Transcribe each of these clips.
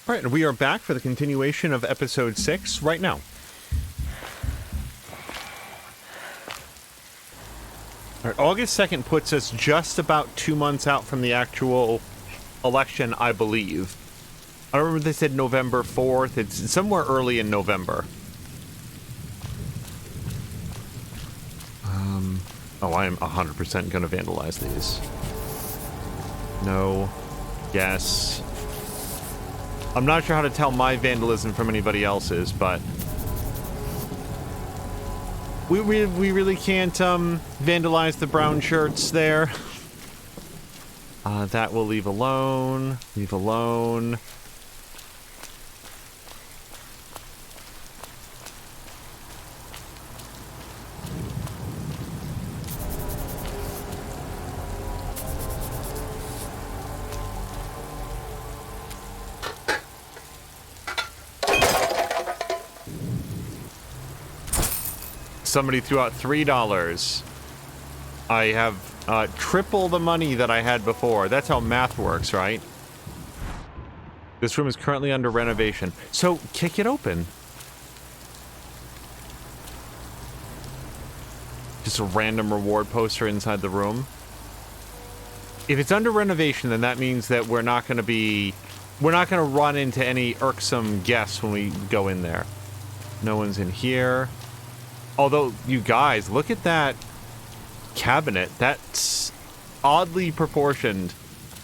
Right, and we are back for the continuation of episode 6 right now. All right, August 2nd puts us just about 2 months out from the actual election, I believe. I don't remember if they said November 4th. It's somewhere early in November. Oh, I am 100% going to vandalize these. No. Yes. I'm not sure how to tell my vandalism from anybody else's, but we really can't vandalize the brown shirts there. That will leave alone. Leave alone. Somebody threw out $3. I have triple the money that I had before. That's how math works, right? This room is currently under renovation. So, kick it open. Just a random reward poster inside the room. If it's under renovation, then that means that we're not going to run into any irksome guests when we go in there. No one's in here. Although, you guys, look at that cabinet. That's oddly proportioned.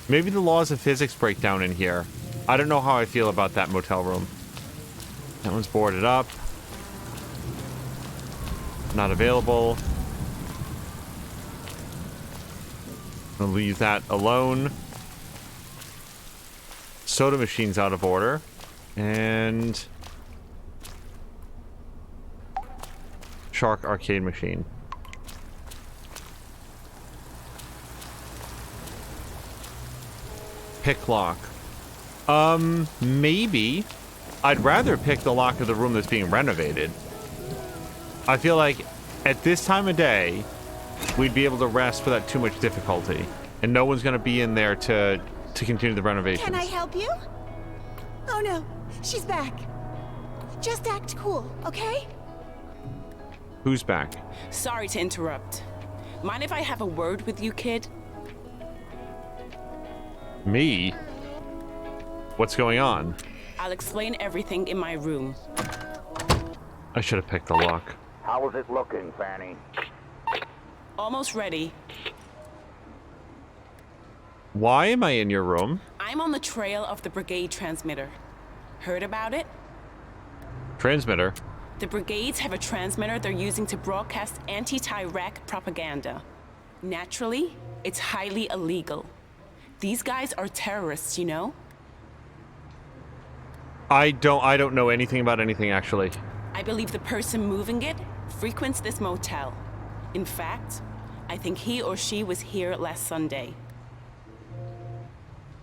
Maybe the laws of physics break down in here. I don't know how I feel about that motel room. That one's boarded up. Not available. I'll leave that alone. Soda machine's out of order. And Shark arcade machine. Pick lock. Maybe. I'd rather pick the lock of the room that's being renovated. I feel like at this time of day, we'd be able to rest without too much difficulty. And no one's going to be in there to continue the renovations. Can I help you? Oh no, she's back. Just act cool, okay? Who's back? Sorry to interrupt. Mind if I have a word with you, kid? Me? What's going on? I'll explain everything in my room. I should have picked the lock. How is it looking, Fanny? Almost ready. Why am I in your room? I'm on the trail of the brigade transmitter. Heard about it? Transmitter? The brigades have a transmitter they're using to broadcast anti-Iraq propaganda. Naturally, it's highly illegal. These guys are terrorists, you know? I don't know anything about anything, actually. I believe the person moving it frequents this motel. In fact, I think he or she was here last Sunday.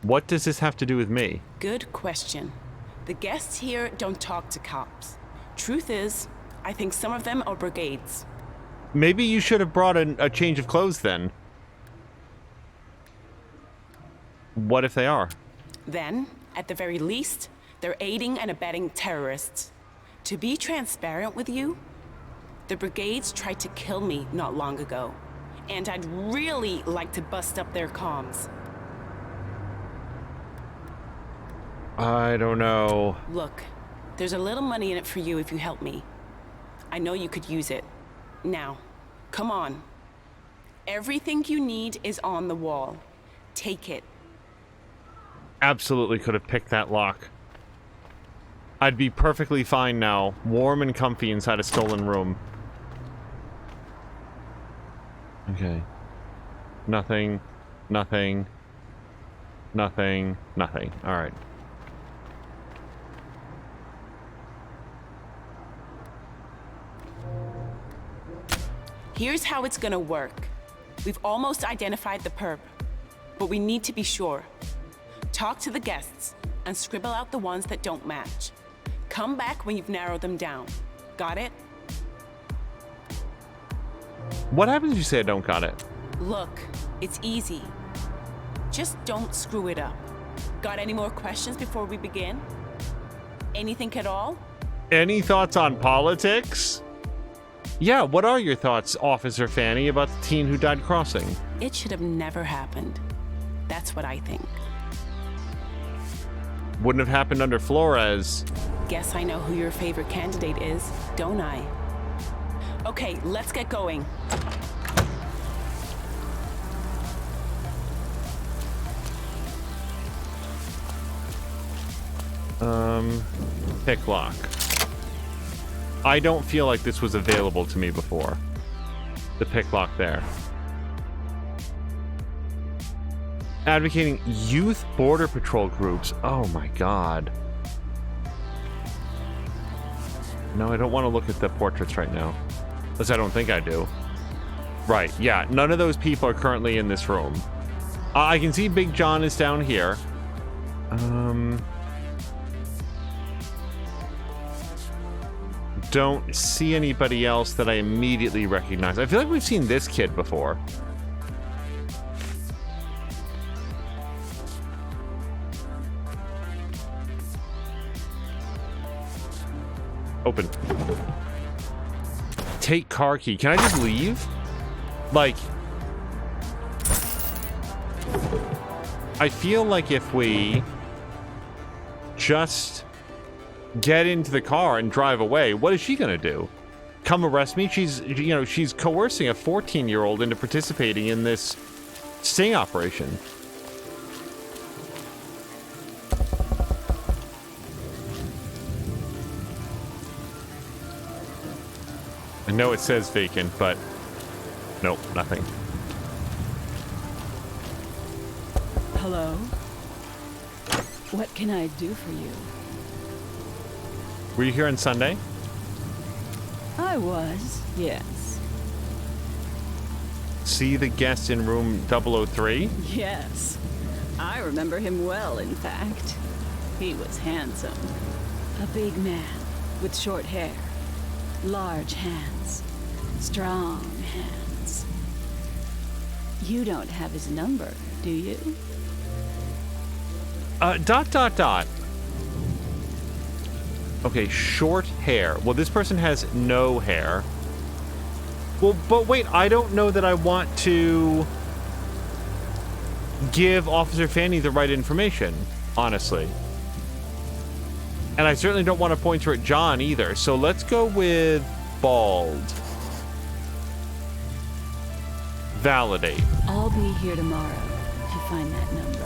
What does this have to do with me? Good question. The guests here don't talk to cops. Truth is, I think some of them are brigades. Maybe you should have brought a change of clothes then. What if they are? Then, at the very least, they're aiding and abetting terrorists. To be transparent with you, the brigades tried to kill me not long ago, and I'd really like to bust up their comms. I don't know. Look, there's a little money in it for you if you help me. I know you could use it. Now, come on. Everything you need is on the wall. Take it. Absolutely could have picked that lock. I'd be perfectly fine now, warm and comfy inside a stolen room. Okay. Nothing. Nothing. Nothing. Nothing. Alright. Here's how it's gonna work. We've almost identified the perp, but we need to be sure. Talk to the guests and scribble out the ones that don't match. Come back when you've narrowed them down. Got it? What happens if you say I don't got it? Look, it's easy. Just don't screw it up. Got any more questions before we begin? Anything at all? Any thoughts on politics? Yeah, what are your thoughts, Officer Fanny, about the teen who died crossing? It should have never happened. That's what I think. Wouldn't have happened under Flores. Guess I know who your favorite candidate is, don't I? Okay, let's get going. Pick lock. I don't feel like this was available to me before. The pick lock there. Advocating youth border patrol groups. Oh my god. No, I don't want to look at the portraits right now. At least I don't think I do. Right, yeah. None of those people are currently in this room. I can see Big John is down here. Don't see anybody else that I immediately recognize. I feel like we've seen this kid before. Open. Take car key. Can I just leave? Like, I feel like if we just get into the car and drive away, what is she gonna do? Come arrest me? She's, you know, she's coercing a 14-year-old into participating in this sting operation. I know it says vacant, but nope, nothing. Hello? What can I do for you? Were you here on Sunday? I was, yes. See the guest in room 003? Yes. I remember him well, in fact. He was handsome. A big man with short hair, large hands, strong hands. You don't have his number, do you? Dot. Okay, short hair. Well, this person has no hair. Well, but wait, I don't know that I want to give Officer Fanny the right information, honestly. And I certainly don't want to point her at John either. So let's go with bald. Validate. I'll be here tomorrow if you find that number.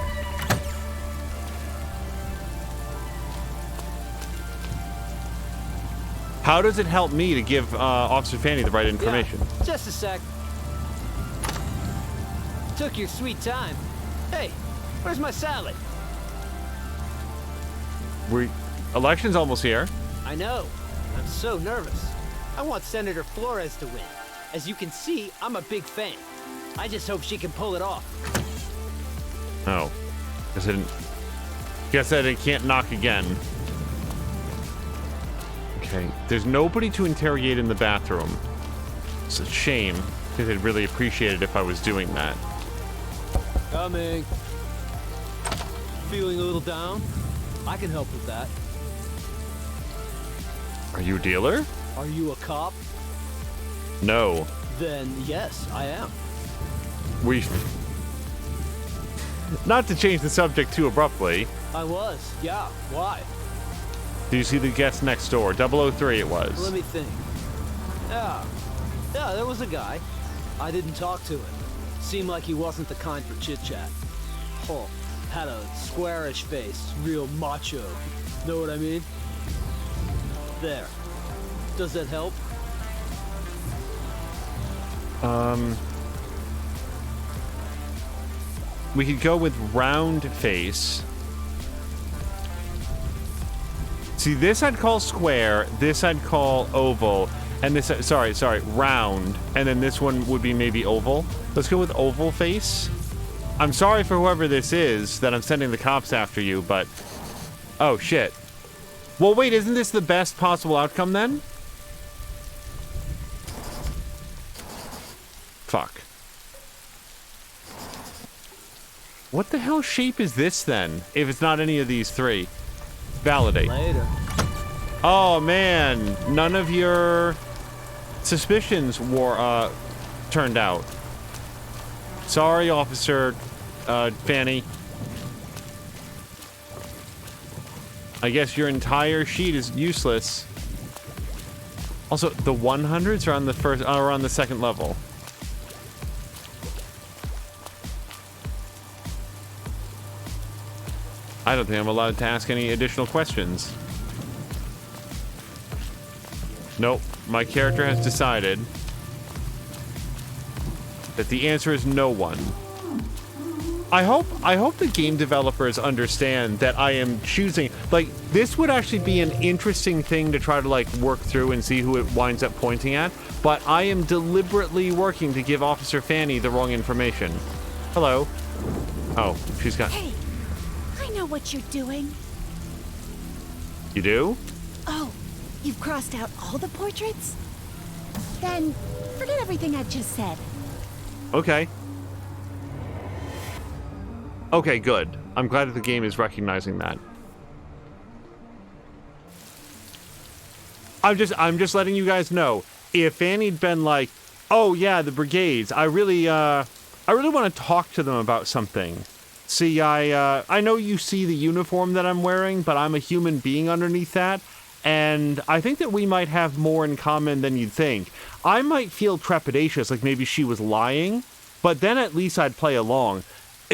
How does it help me to give Officer Fanny the right information? Yeah, just a sec. Took your sweet time. Hey, where's my salad? Election's almost here. I know. I'm so nervous. I want Senator Flores to win. As you can see, I'm a big fan. I just hope she can pull it off. Oh. Guess I can't knock again. Okay. There's nobody to interrogate in the bathroom. It's a shame, because I'd really appreciate it if I was doing that. Coming. Feeling a little down? I can help with that. Are you a dealer? Are you a cop? No. Then yes, I am. Not to change the subject too abruptly. I was, yeah. Why? Do you see the guest next door? 003 it was. Let me think. Yeah, there was a guy. I didn't talk to him. Seemed like he wasn't the kind for chit-chat. Oh, had a squarish face, real macho. Know what I mean? There. Does that help? We could go with round face. See, this I'd call square, this I'd call oval, and this, sorry, round, and then this one would be maybe oval. Let's go with oval face. I'm sorry for whoever this is that I'm sending the cops after you, but... Oh, shit. Well, wait, isn't this the best possible outcome then? Fuck. What the hell shape is this then, if it's not any of these three? Validate. Later. Oh, man. None of your suspicions were, turned out. Sorry, Officer, Fanny. I guess your entire sheet is useless. Also, the 100s are on the first, are on the second level. I don't think I'm allowed to ask any additional questions. Nope, my character has decided that the answer is no one. I hope the game developers understand that I am choosing, like, this would actually be an interesting thing to try to, like, work through and see who it winds up pointing at, but I am deliberately working to give Officer Fanny the wrong information. Hello. Oh, she's got... Hey, I know what you're doing. You do? Oh, you've crossed out all the portraits? Then forget everything I've just said. Okay. Okay, good. I'm glad that the game is recognizing that. I'm just letting you guys know. If Fanny'd been like, "Oh yeah, the brigades. I really want to talk to them about something. See, I know you see the uniform that I'm wearing, but I'm a human being underneath that, and I think that we might have more in common than you'd think." I might feel trepidatious, like maybe she was lying, but then at least I'd play along.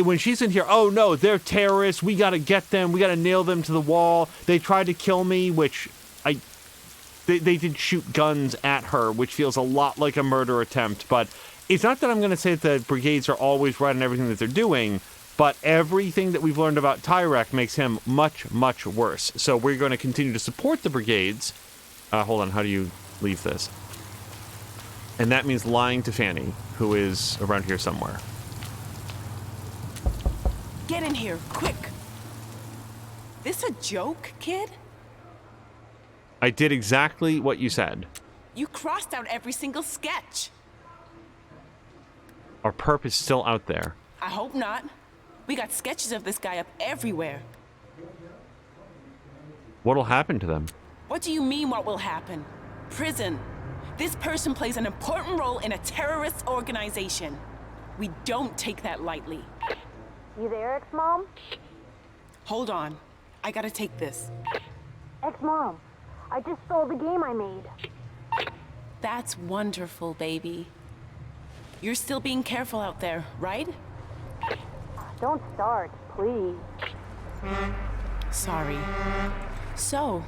When she's in here, "Oh no, they're terrorists, we gotta get them, we gotta nail them to the wall, they tried to kill me," which they did shoot guns at her, which feels a lot like a murder attempt, but it's not that I'm gonna say that the brigades are always right in everything that they're doing, but everything that we've learned about Tyrek makes him much, much worse. So we're going to continue to support the brigades. Hold on, how do you leave this? And that means lying to Fanny, who is around here somewhere. Get in here, quick. This a joke, kid? I did exactly what you said. You crossed out every single sketch. Our perp is still out there. I hope not. We got sketches of this guy up everywhere. What'll happen to them? What do you mean, what will happen? Prison. This person plays an important role in a terrorist organization. We don't take that lightly. You there, ex-mom? Hold on. I gotta take this. Ex-mom, I just stole the game I made. That's wonderful, baby. You're still being careful out there, right? Don't start, please. Sorry. So,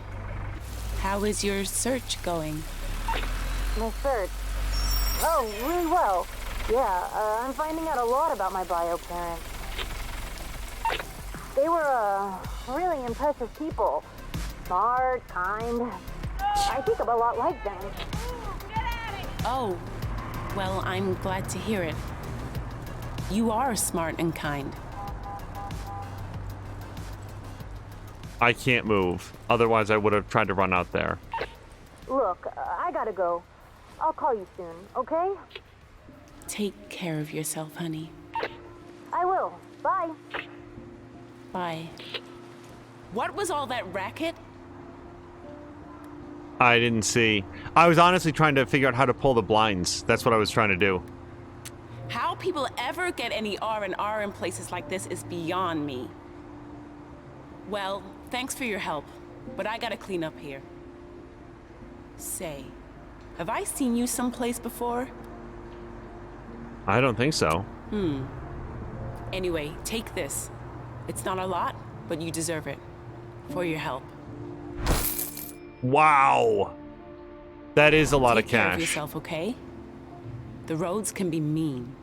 how is your search going? My search. Oh, really well. Yeah, I'm finding out a lot about my bio parents. They were, really impressive people. Smart, kind. I think I'm a lot like them. Oh, well, I'm glad to hear it. You are smart and kind. I can't move. Otherwise, I would have tried to run out there. Look, I gotta go. I'll call you soon, okay? Take care of yourself, honey. I will. Bye. Bye. What was all that racket? I didn't see. I was honestly trying to figure out how to pull the blinds. That's what I was trying to do. How people ever get any R&R in places like this is beyond me. Well, thanks for your help, but I gotta clean up here. Say, have I seen you someplace before? I don't think so. Anyway, take this. It's not a lot, but you deserve it. For your help. Wow. That is a lot of Take care of cash. yourself, okay? The roads can be mean.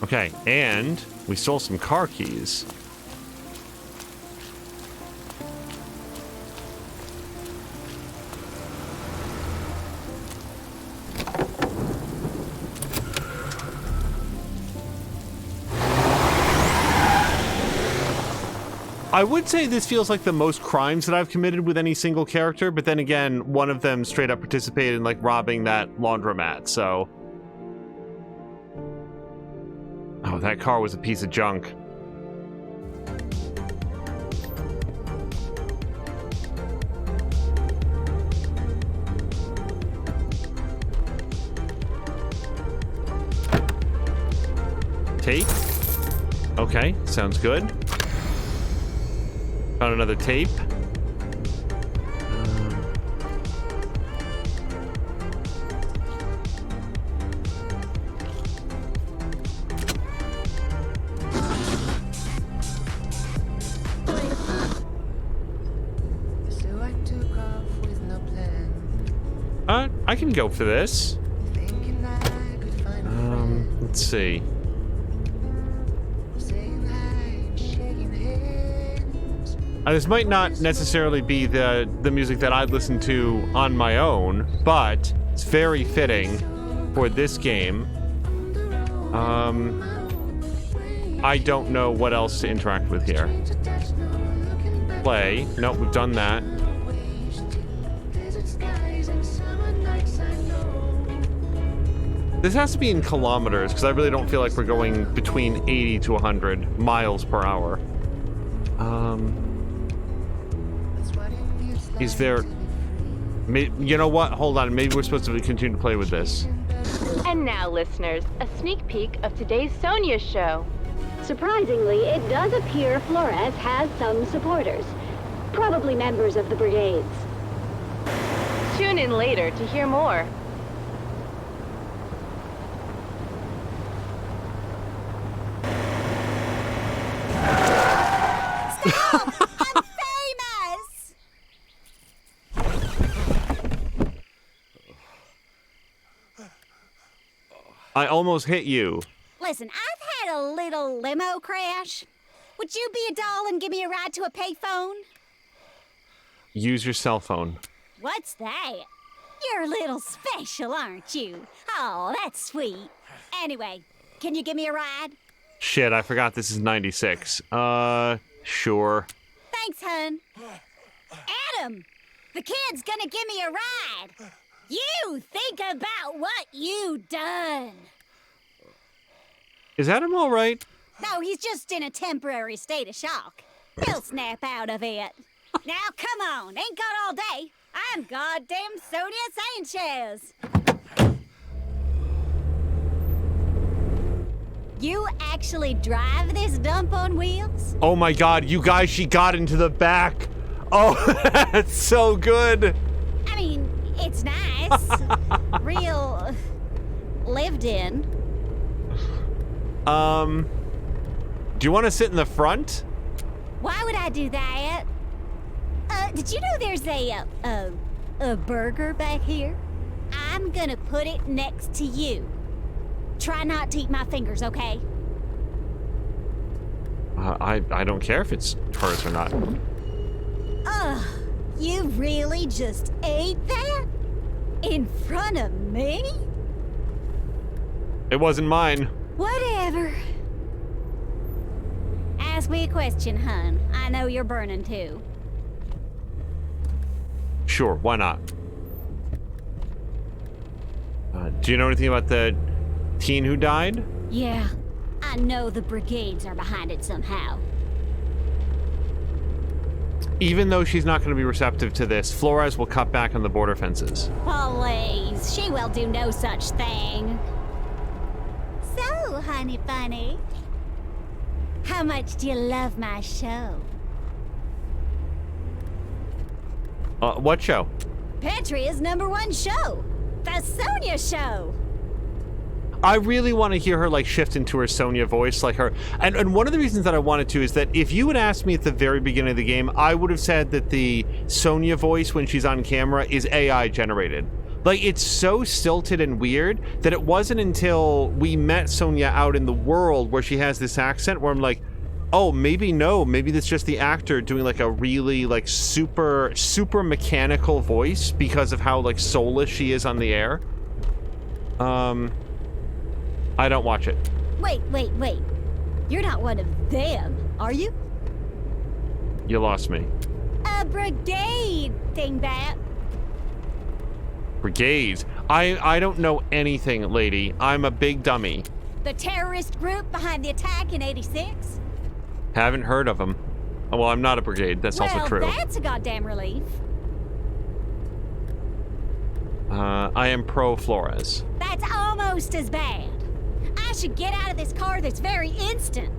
Okay, and we stole some car keys. I would say this feels like the most crimes that I've committed with any single character, but then again, one of them straight up participated in, like, robbing that laundromat, so... Oh, that car was a piece of junk. tape. Okay, sounds good. Found another tape. I can go for this. Let's see. This might not necessarily be the music that I'd listen to on my own, but it's very fitting for this game. I don't know what else to interact with here. Play. Nope, we've done that. This has to be in kilometers, because I really don't feel like we're going between 80 to 100 miles per hour. Is there... You know what? Hold on. Maybe we're supposed to continue to play with this. And now, listeners, a sneak peek of today's Sonia show. Surprisingly, it does appear Flores has some supporters. Probably members of the brigades. Tune in later to hear more. I almost hit you. Listen, I've had a little limo crash. Would you be a doll and give me a ride to a payphone? Use your cell phone. What's that? You're a little special, aren't you? Oh, that's sweet. Anyway, can you give me a ride? Shit, I forgot this is 96. Sure. Thanks, hun. Adam, the kid's gonna give me a ride. You think about what you done. Is Adam all right? No, he's just in a temporary state of shock. He'll snap out of it. Now, come on. Ain't got all day. I'm goddamn Sonia Sanchez. You actually drive this dump on wheels? Oh my god, you guys, she got into the back. Oh, that's so good. I mean, it's nice. Real lived in. Do you want to sit in the front? Why would I do that? Did you know there's a burger back here? I'm gonna put it next to you. Try not to eat my fingers, okay? I don't care if it's hers or not. Ugh, you really just ate that? In front of me? It wasn't mine. Whatever. Ask me a question, hun. I know you're burning too. Sure, why not? Do you know anything about the teen who died? Yeah, I know the brigades are behind it somehow. Even though she's not going to be receptive to this, Flores will cut back on the border fences. Please, she will do no such thing. So, honey bunny, how much do you love my show? What show? Petria's #1 show, the Sonia Show. I really want to hear her like shift into her Sonia voice, like her. And one of the reasons that I wanted to is that if you had asked me at the very beginning of the game, I would have said that the Sonia voice when she's on camera is AI generated. Like, it's so stilted and weird that it wasn't until we met Sonia out in the world where she has this accent where I'm like, oh, maybe that's just the actor doing like a really like super mechanical voice because of how like soulless she is on the air. I don't watch it. Wait. You're not one of them, are you? You lost me. A brigade, dingbat. Brigades? I don't know anything, lady. I'm a big dummy. The terrorist group behind the attack in '86? Haven't heard of them. Oh, well, I'm not a brigade. That's also true. Well, that's a goddamn relief. I am pro Flores. That's almost as bad. I should get out of this car this very instant.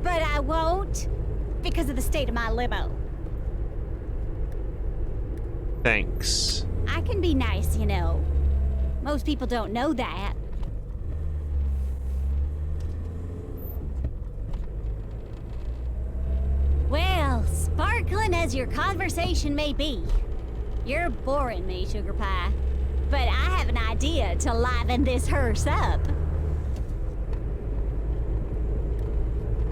But I won't, because of the state of my limo. Thanks. I can be nice, you know. Most people don't know that. Well, sparkling as your conversation may be, you're boring me, Sugar Pie. But I have an idea to liven this hearse up.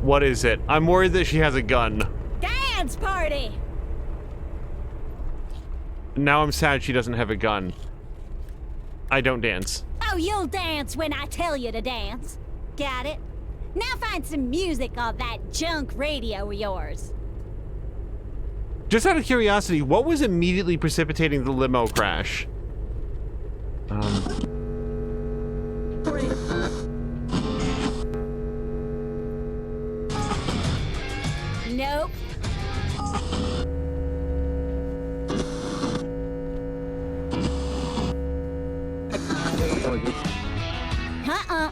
What is it? I'm worried that she has a gun. Dance party! Now I'm sad she doesn't have a gun. I don't dance. Oh, you'll dance when I tell you to dance. Got it? Now find some music on that junk radio of yours. Just out of curiosity, what was immediately precipitating the limo crash? Nope. Uh-uh.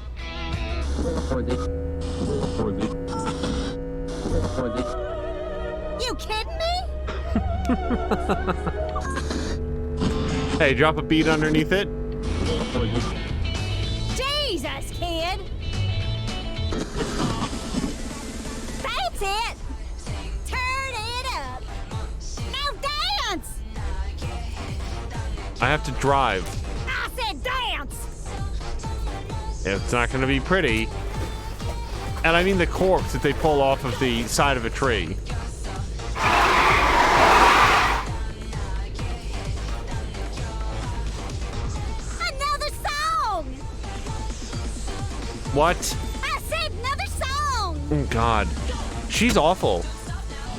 You kidding me? Hey, drop a beat underneath it. Jesus, kid! That's it! Turn it up! Now dance! I have to drive. I said dance! It's not gonna be pretty. And I mean the corpse that they pull off of the side of a tree. Another song! What? I said another song! Oh, God. She's awful.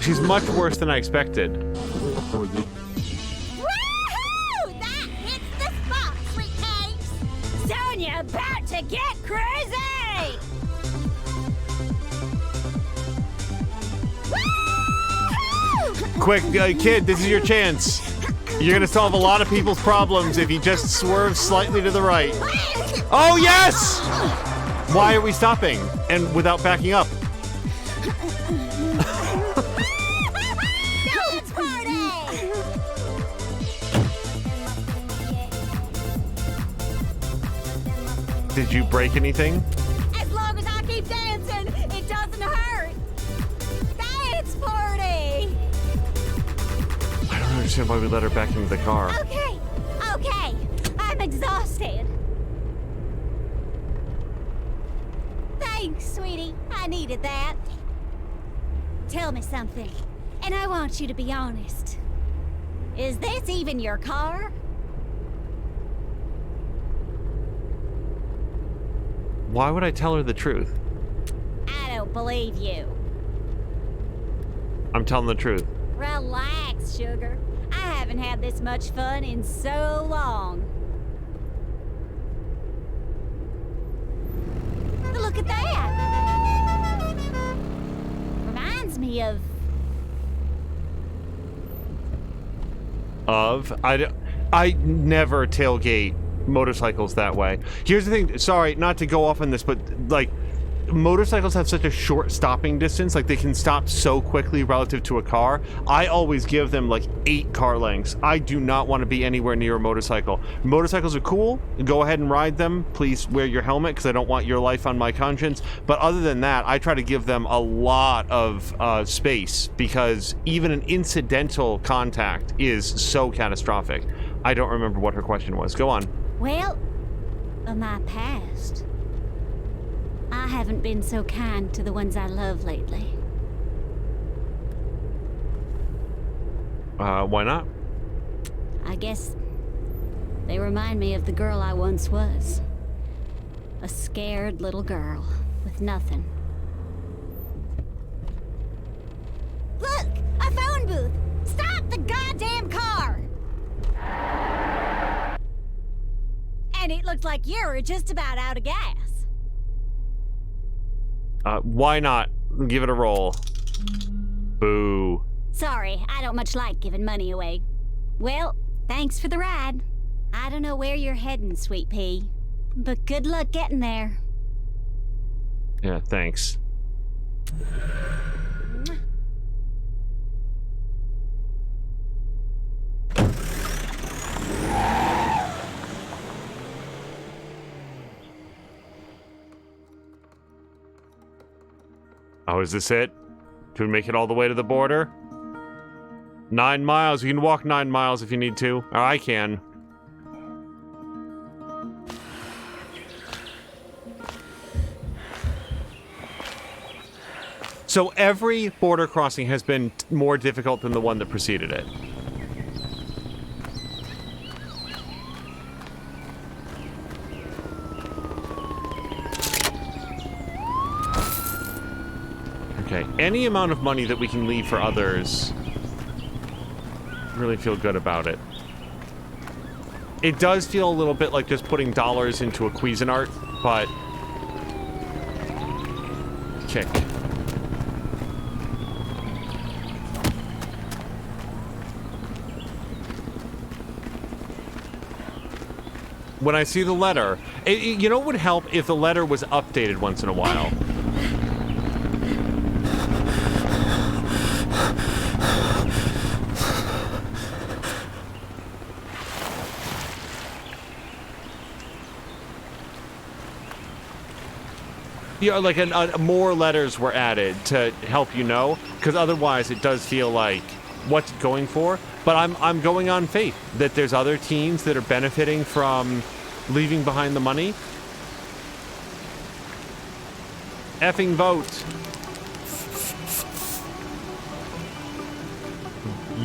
She's much worse than I expected. Woohoo! That hits the spot, sweet cakes! Sonia about to get crazy! Woohoo! Quick, kid, this is your chance. You're gonna solve a lot of people's problems if you just swerve slightly to the right. Oh, yes! Why are we stopping? And without backing up? Dance party! Did you break anything? As long as I keep dancing, it doesn't hurt. Dance party! I don't understand why we let her back into the car. Okay, okay. I'm exhausted. Thanks, sweetie. I needed that. Tell me something, and I want you to be honest. Is this even your car? Why would I tell her the truth? I don't believe you. I'm telling the truth. Relax, sugar. I haven't had this much fun in so long. Look at that! Reminds me of... I never tailgate motorcycles that way. Here's the thing, sorry, not to go off on this, but like, motorcycles have such a short stopping distance, like they can stop so quickly relative to a car. I always give them like 8 car lengths. I do not want to be anywhere near a motorcycle. Motorcycles are cool, go ahead and ride them. Please wear your helmet because I don't want your life on my conscience. But other than that, I try to give them a lot of space because even an incidental contact is so catastrophic. I don't remember what her question was. Go on. Well, of my past. I haven't been so kind to the ones I love lately. Why not? I guess they remind me of the girl I once was. A scared little girl with nothing. Look! A phone booth! Stop the goddamn car! And it looks like you're just about out of gas. Why not? Give it a roll. Boo. Sorry, I don't much like giving money away. Well, thanks for the ride. I don't know where you're heading, Sweet Pea, but good luck getting there. Yeah, thanks. Oh, is this it? Can we make it all the way to the border? 9 miles. You can walk 9 miles if you need to. Or I can. So every border crossing has been more difficult than the one that preceded it. Okay, any amount of money that we can leave for others, really feel good about it. It does feel a little bit like just putting dollars into a Cuisinart, but... kick. When I see the letter, you know what would help if the letter was updated once in a while? You know, like more letters were added to help you know, because otherwise it does feel like what's it going for? But I'm going on faith that there's other teens that are benefiting from leaving behind the money. Effing vote.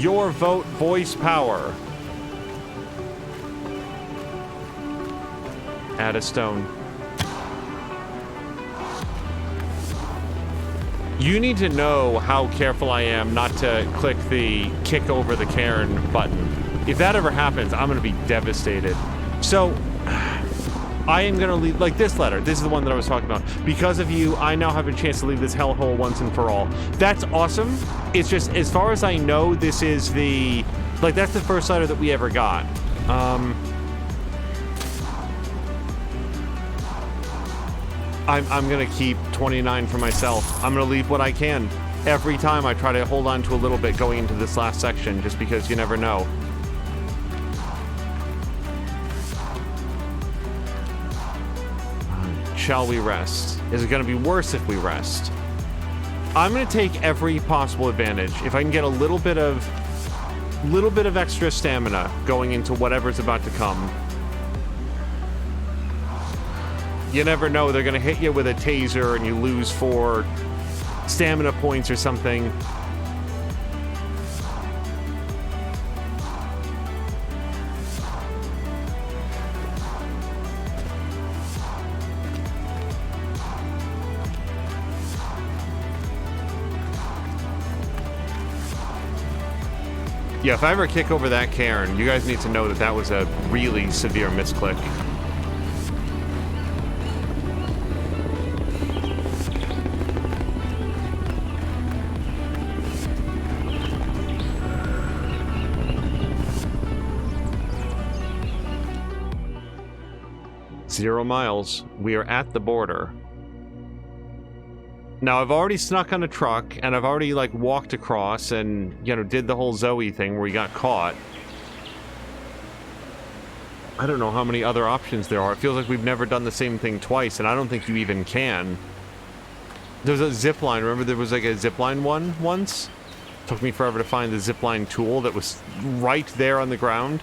Your vote, voice power. Add a stone. You need to know how careful I am not to click the kick over the cairn button. If that ever happens, I'm going to be devastated. So, I am going to leave, like this letter, this is the one that I was talking about. Because of you, I now have a chance to leave this hellhole once and for all. That's awesome. It's just, as far as I know, this is the, like, that's the first letter that we ever got. I'm gonna keep 29 for myself. I'm gonna leave what I can. Every time I try to hold on to a little bit going into this last section, just because you never know. Shall we rest? Is it gonna be worse if we rest? I'm gonna take every possible advantage. If I can get a little bit of extra stamina going into whatever's about to come. You never know, they're gonna hit you with a taser and you lose 4 stamina points or something. Yeah, if I ever kick over that cairn, you guys need to know that that was a really severe misclick. Zero miles. We are at the border. Now, I've already snuck on a truck, and I've already, like, walked across and, you know, did the whole Zoe thing where we got caught. I don't know how many other options there are. It feels like we've never done the same thing twice, and I don't think you even can. There's a zipline. Remember there was, like, a zipline one once? Took me forever to find the zipline tool that was right there on the ground.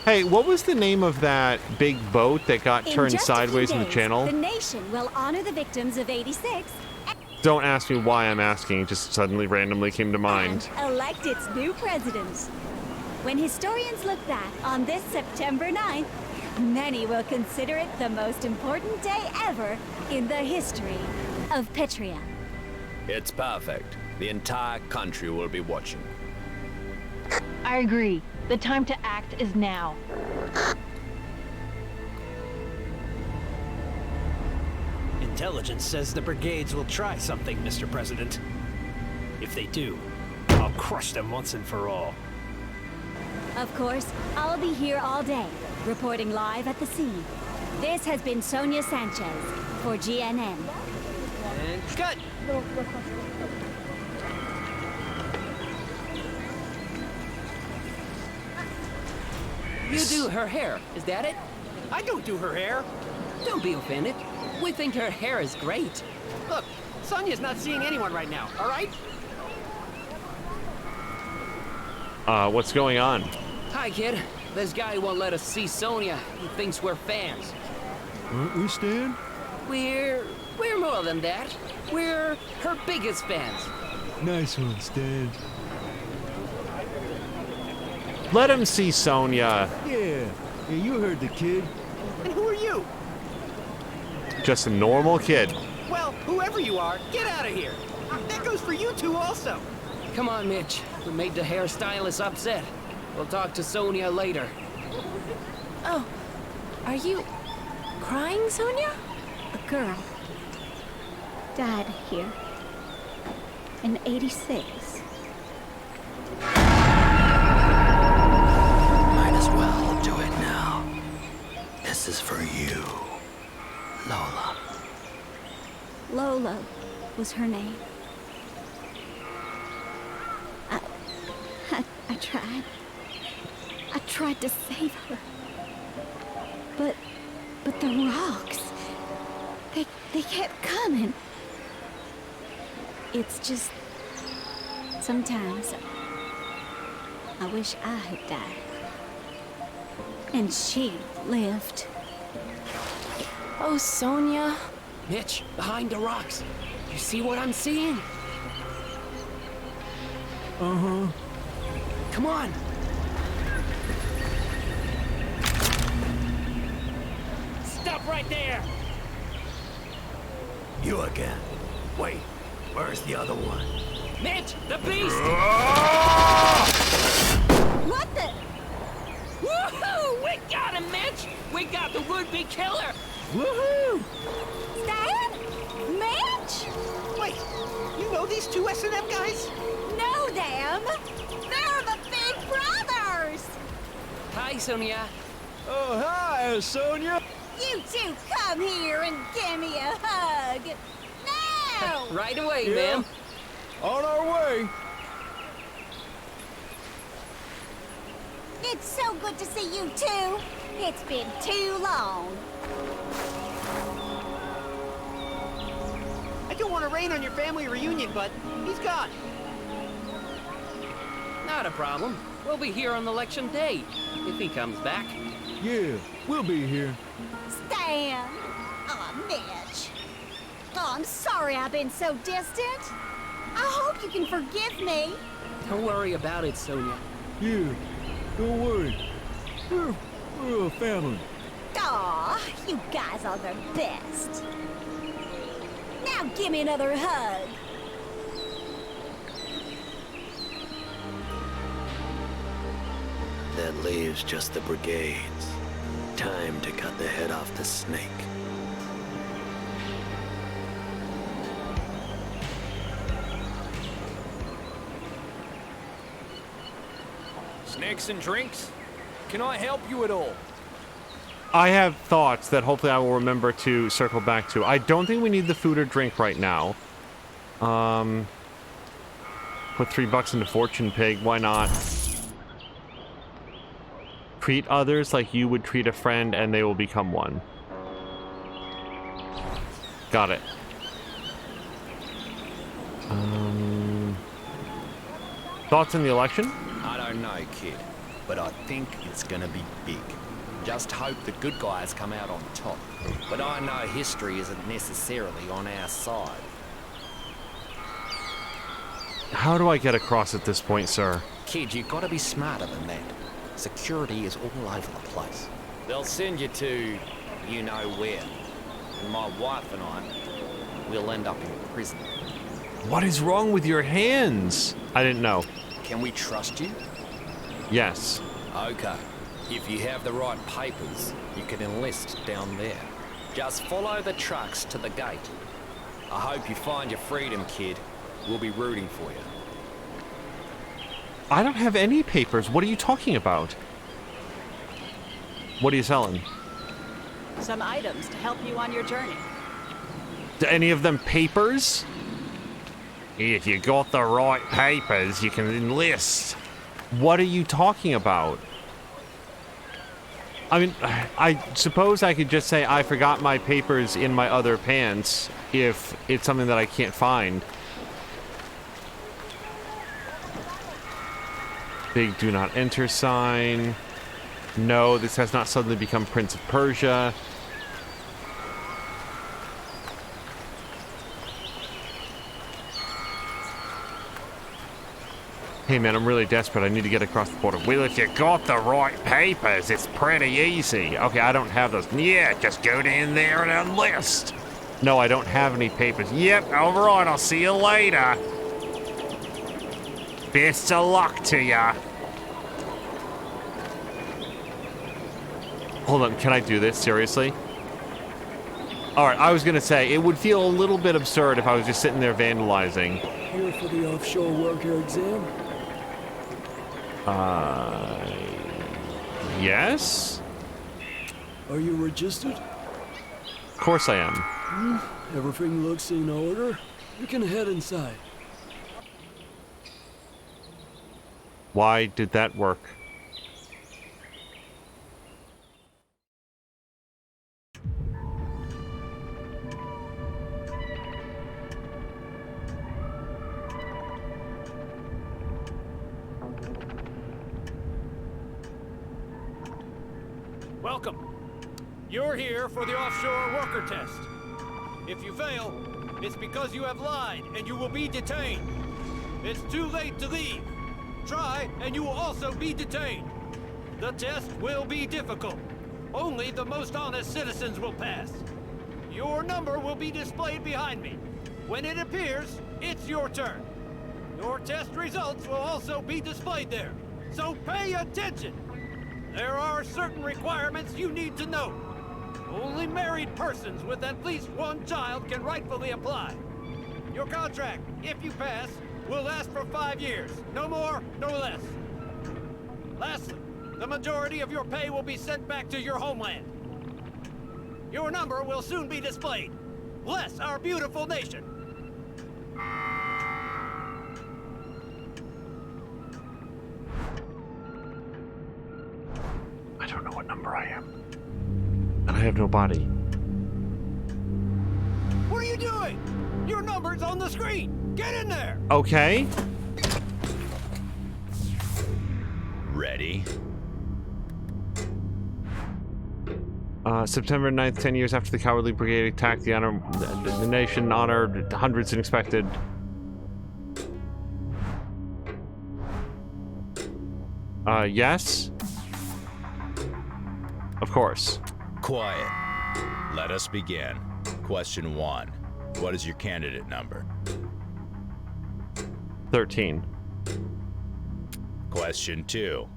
Hey, what was the name of that big boat that got turned sideways in the channel? The nation will honor the victims of 86. Don't ask me why I'm asking, it just suddenly randomly came to mind. And elect its new president. When historians look back on this September 9th, many will consider it the most important day ever in the history of Petria. It's perfect. The entire country will be watching. I agree. The time to act is now. Intelligence says the brigades will try something, Mr. President. If they do, I'll crush them once and for all. Of course, I'll be here all day. reporting live at the scene. This has been Sonia Sanchez for GNN. And cut! You do her hair, is that it? I don't do her hair. Don't be offended. We think her hair is great. Look, Sonia's not seeing anyone right now, all right? What's going on? Hi, kid. This guy won't let us see Sonia. He thinks we're fans. Aren't we, Stan? We're more than that. We're her biggest fans. Nice one, Stan. Let him see Sonia. Yeah, you heard the kid. And who are you? Just a normal kid. Well, whoever you are, get out of here. That goes for you two also. Come on, Mitch. We made the hairstylist upset. We'll talk to Sonia later. Oh, are you crying, Sonia? A girl died here in '86. Might as well do it now. This is for you, Lola. Lola was her name. I tried. I tried to save her. But the rocks, they kept coming. It's just, sometimes I wish I had died. And she lived. Oh, Sonia. Mitch, behind the rocks. You see what I'm seeing? Uh-huh. Come on. Stop right there. You again. Wait, where's the other one? Mitch, the beast! What the? Woohoo! We got him, Mitch! We got the would-be killer! Woohoo! Stan? Mitch? Wait, you know these two S&M guys? Know them? They're the Big Brothers! Hi, Sonia. Oh, hi, Sonia. You two come here and give me a hug! Now! Right away, Yeah. ma'am. On our way. It's so good to see you two. It's been too long. I don't want to rain on your family reunion, but he's gone. Not a problem. We'll be here on election day, if he comes back. Yeah, we'll be here. Stan! Aw, Mitch. Oh, I'm sorry I've been so distant. I hope you can forgive me. Don't worry about it, Sonia. Yeah, don't worry. We're a family. Aw, you guys are the best. Now give me another hug. That leaves just the brigades. Time to cut the head off the snake. Snacks and drinks? Can I help you at all? I have thoughts that hopefully I will remember to circle back to. I don't think we need the food or drink right now. Put $3 into Fortune Pig. Why not? Treat others like you would treat a friend and they will become one. Got it. Thoughts on the election? I don't know, kid, but I think it's gonna be big. Just hope the good guys come out on top. But I know history isn't necessarily on our side. How do I get across at this point, sir? Kid, you gotta be smarter than that. Security is all over the place. They'll send you to you know where. And my wife and I will end up in prison. What is wrong with your hands? I didn't know. Can we trust you? Yes. Okay. If you have the right papers, you can enlist down there. Just follow the trucks to the gate. I hope you find your freedom, kid. We'll be rooting for you. I don't have any papers. What are you talking about? What are you selling? Some items to help you on your journey. Do any of them papers? If you got the right papers, you can enlist. What are you talking about? I mean, I suppose I could just say I forgot my papers in my other pants if it's something that I can't find. Big do not enter sign. No, this has not suddenly become Prince of Persia. Hey man, I'm really desperate. I need to get across the border. Well, if you got the right papers, it's pretty easy. Okay, I don't have those. Yeah, just go down there and enlist. No, I don't have any papers. Yep, all right, I'll see you later. Best of luck to ya. Hold on, can I do this? Seriously? Alright, I was gonna say, it would feel a little bit absurd if I was just sitting there vandalizing. Here for the offshore worker exam? Yes? Are you registered? Of course I am. Everything looks in order. You can head inside. Why did that work? Welcome. You're here for the offshore worker test. If you fail, it's because you have lied and you will be detained. It's too late to leave. Try and you will also be detained. The test will be difficult. Only the most honest citizens will pass. Your number will be displayed behind me. When it appears, it's your turn. Your test results will also be displayed there. So pay attention. There are certain requirements you need to know. Only married persons with at least one child can rightfully apply. Your contract, if you pass, will last for 5 years. No more, no less. Lastly, the majority of your pay will be sent back to your homeland. Your number will soon be displayed. Bless our beautiful nation. I don't know what number I am. And I have no body. What are you doing? Your number's on the screen. Get in there. Okay. Ready? September 9th, 10 years after the cowardly brigade attacked the nation honored hundreds unexpected. Yes? Of course. Quiet. Let us begin. Question 1. What is your candidate number? 13. Question 2.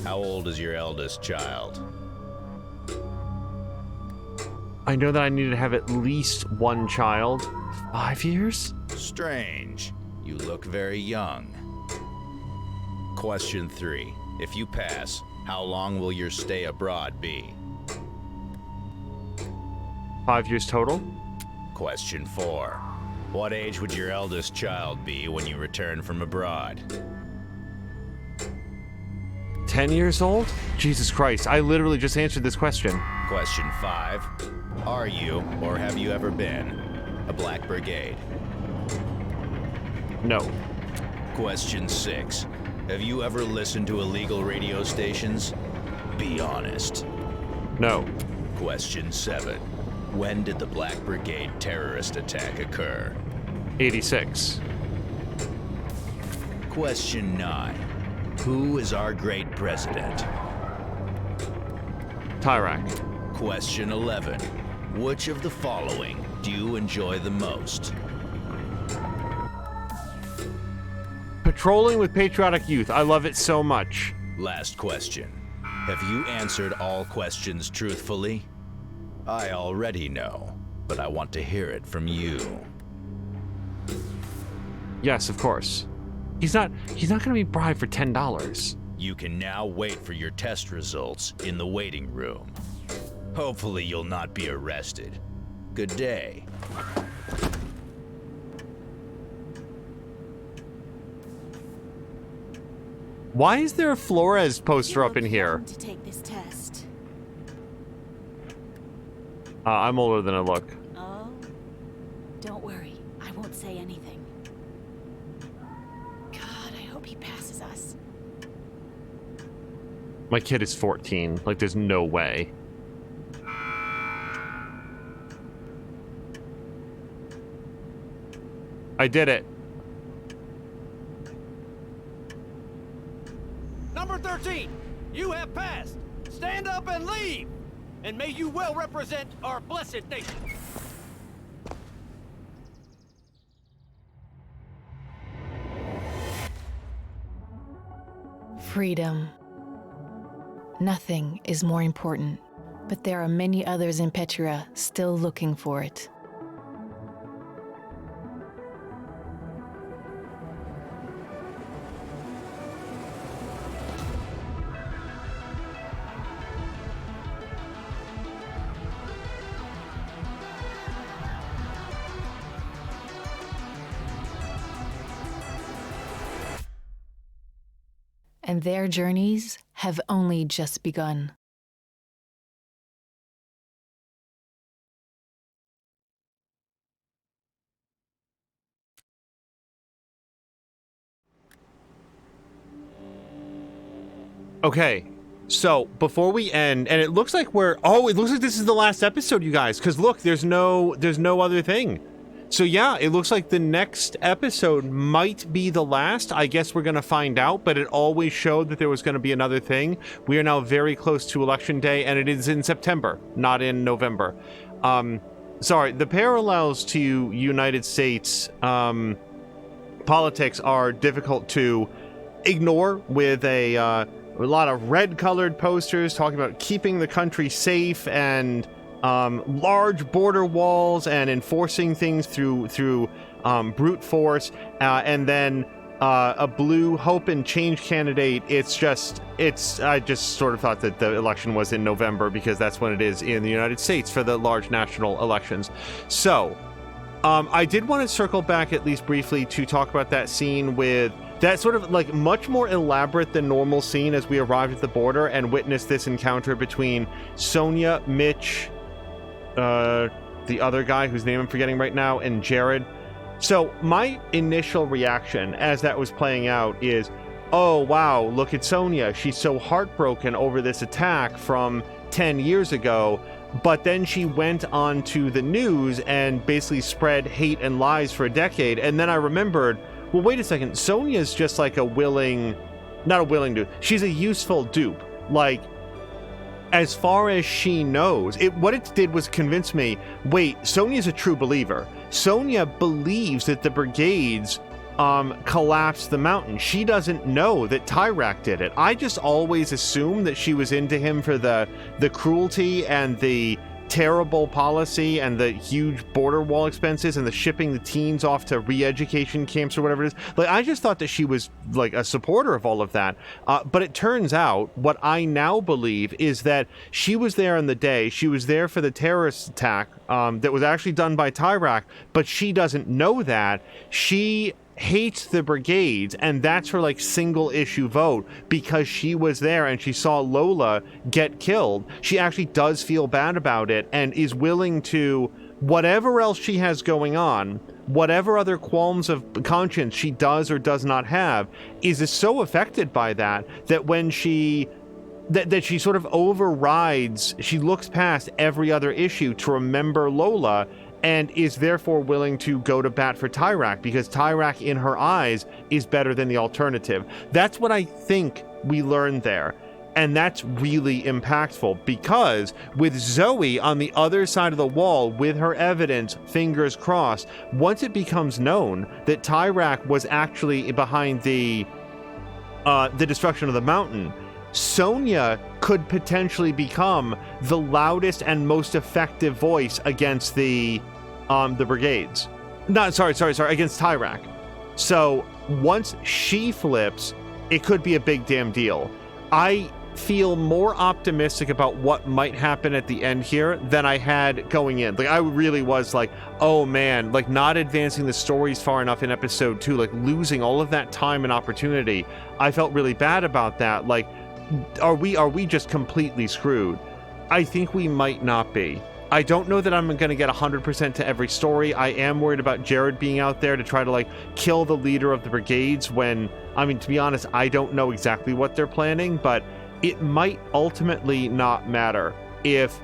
How old is your eldest child? I know that I need to have at least one child. 5 years? Strange. You look very young. Question 3. If you pass, how long will your stay abroad be? 5 years total. Question 4. What age would your eldest child be when you return from abroad? 10 years old? Jesus Christ, I literally just answered this question. Question 5. Are you, or have you ever been, a Black Brigade? No. Question 6. Have you ever listened to illegal radio stations? Be honest. No. Question 7. When did the Black Brigade terrorist attack occur? 86. Question 9. Who is our great president? Tyrak. Question 11. Which of the following do you enjoy the most? Patrolling with Patriotic Youth. I love it so much. Last question. Have you answered all questions truthfully? I already know, but I want to hear it from you. Yes, of course. He's not gonna be bribed for $10. You can now wait for your test results in the waiting room. Hopefully you'll not be arrested. Good day. Why is there a Flores poster up in here? To take this test. I'm older than I look. Oh, don't worry. I won't say anything. God, I hope he passes us. My kid is 14. Like, there's no way. I did it. Number 13, you have passed. Stand up and leave. And may you well represent our blessed nation. Freedom. Nothing is more important, but there are many others in Petra still looking for it. And their journeys have only just begun. Okay, so before we end, and it looks like it looks like this is the last episode, you guys, because look, there's no other thing. So yeah, it looks like the next episode might be the last. I guess we're gonna find out, but it always showed that there was gonna be another thing. We are now very close to Election Day, and it is in September, not in November. Sorry, the parallels to United States politics are difficult to ignore with a lot of red-colored posters talking about keeping the country safe and large border walls and enforcing things through brute force, and then a blue hope and change candidate. I just sort of thought that the election was in November because that's when it is in the United States for the large national elections. So I did want to circle back at least briefly to talk about that scene with that sort of like much more elaborate than normal scene as we arrived at the border and witnessed this encounter between Sonia, Mitch, the other guy whose name I'm forgetting right now, and Jared. So my initial reaction as that was playing out is, oh wow, look at Sonia. She's so heartbroken over this attack from 10 years ago, but then she went on to the news and basically spread hate and lies for a decade. And then I remembered, well, wait a second, Sonia's just like not a willing dupe. She's a useful dupe. Like, as far as she knows, what it did was convince me, wait, Sonia's a true believer. Sonia believes that the brigades collapsed the mountain. She doesn't know that Tyrak did it. I just always assumed that she was into him for the cruelty and the terrible policy and the huge border wall expenses and the shipping the teens off to re-education camps or whatever it is. Like, I just thought that she was like a supporter of all of that. But it turns out what I now believe is that she was there on the day. She was there for the terrorist attack that was actually done by Tyrak, but she doesn't know that. She hates the brigades, and that's her like single issue vote because she was there and she saw Lola get killed. She actually does feel bad about it and is willing to, whatever else she has going on, whatever other qualms of conscience she does or does not have, is so affected by that when she that she sort of overrides, she looks past every other issue to remember Lola, and is therefore willing to go to bat for Tyrak because Tyrak, in her eyes, is better than the alternative. That's what I think we learned there. And that's really impactful because with Zoe on the other side of the wall with her evidence, fingers crossed, once it becomes known that Tyrak was actually behind the destruction of the mountain, Sonia could potentially become the loudest and most effective voice against the brigades. Against Tyrak. So once she flips, it could be a big damn deal. I feel more optimistic about what might happen at the end here than I had going in. Like, I really was like, oh man, like not advancing the stories far enough in episode 2, like losing all of that time and opportunity. I felt really bad about that. Like, are we just completely screwed? I think we might not be. I don't know that I'm going to get 100% to every story. I am worried about Jared being out there to try to, like, kill the leader of the brigades when, I mean, to be honest, I don't know exactly what they're planning, but it might ultimately not matter. If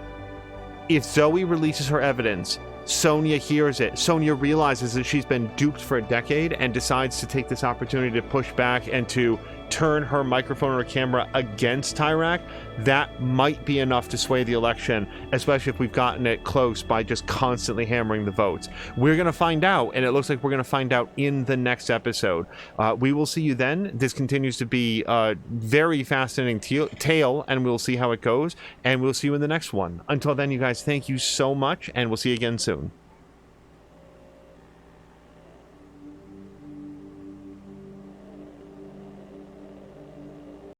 Zoe releases her evidence, Sonya hears it, Sonya realizes that she's been duped for a decade and decides to take this opportunity to push back and to turn her microphone or camera against Tyrak, that might be enough to sway the election, especially if we've gotten it close by just constantly hammering the votes. We're going to find out, and it looks like we're going to find out in the next episode. We will see you then. This continues to be a very fascinating tale, and we'll see how it goes, and we'll see you in the next one. Until then, you guys, thank you so much, and we'll see you again soon.